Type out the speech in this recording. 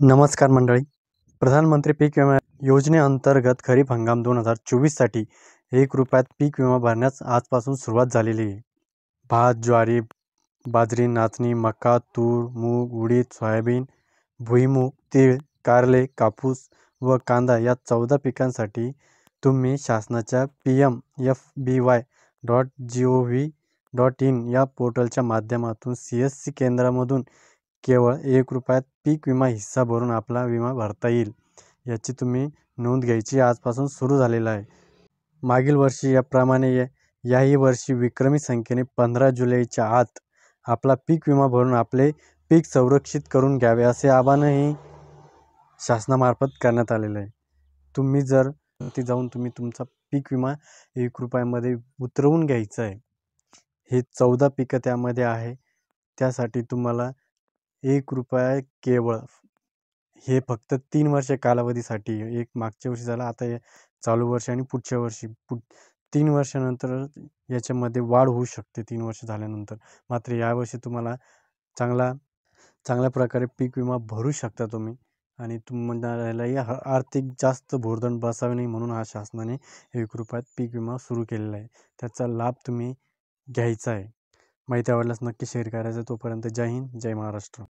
नमस्कार मंडळी. प्रधानमंत्री पीक विमा योजनेअंतर्गत खरीप हंगाम 2024साठी ₹1 पीक विमा भरण्यास आजपासून सुरुवात झालेली आहे. भात, ज्वारी, बाजरी, नाचणी, मका, तूर, मूग, उडीद, सोयाबीन, भुईमूग, तीळ, कारले, कापूस व कांदा या 14 पिकांसाठी तुम्ही शासनाच्या pmfby.gov.in या पोर्टलच्या माध्यमातून CSC केंद्रामधून केवळ ₹1 पीक विमा हिस्सा भरून आपला विमा भरता येईल. याची तुम्ही नोंद घ्यायची आजपासून सुरू झालेला आहे. मागील वर्षी याप्रमाणे याही वर्षी विक्रमी संख्येने 15 जुलैच्या आत आपला पीक विमा भरून आपले पीक संरक्षित करून घ्यावे असे आवाहनही शासनामार्फत करण्यात आलेलं आहे. तुम्ही जर ती जाऊन तुम्ही तुमचा पीक विमा ₹1 उतरवून घ्यायचा आहे. हे 14 पिकं त्यामध्ये आहे. त्यासाठी तुम्हाला ₹1 केवळ हे फक्त 3 वर्ष कालावधीसाठी एक मागच्या वर्षी झालं, आता हे चालू वर्ष आणि पुढच्या वर्षी 3 वर्षानंतर याच्यामध्ये वाढ होऊ शकते 3 वर्ष झाल्यानंतर. मात्र यावर्षी तुम्हाला चांगल्या प्रकारे पीक विमा भरू शकता तुम्ही आणि तुम्हालाही आर्थिक जास्त भोर्दन बसावे नाही म्हणून हा शासनाने ₹1 पीक विमा सुरू केलेला आहे. त्याचा लाभ तुम्ही घ्यायचा आहे. माहिती आवडल्यास नक्की शेअर करायचं. तोपर्यंत जय हिंद, जय महाराष्ट्र.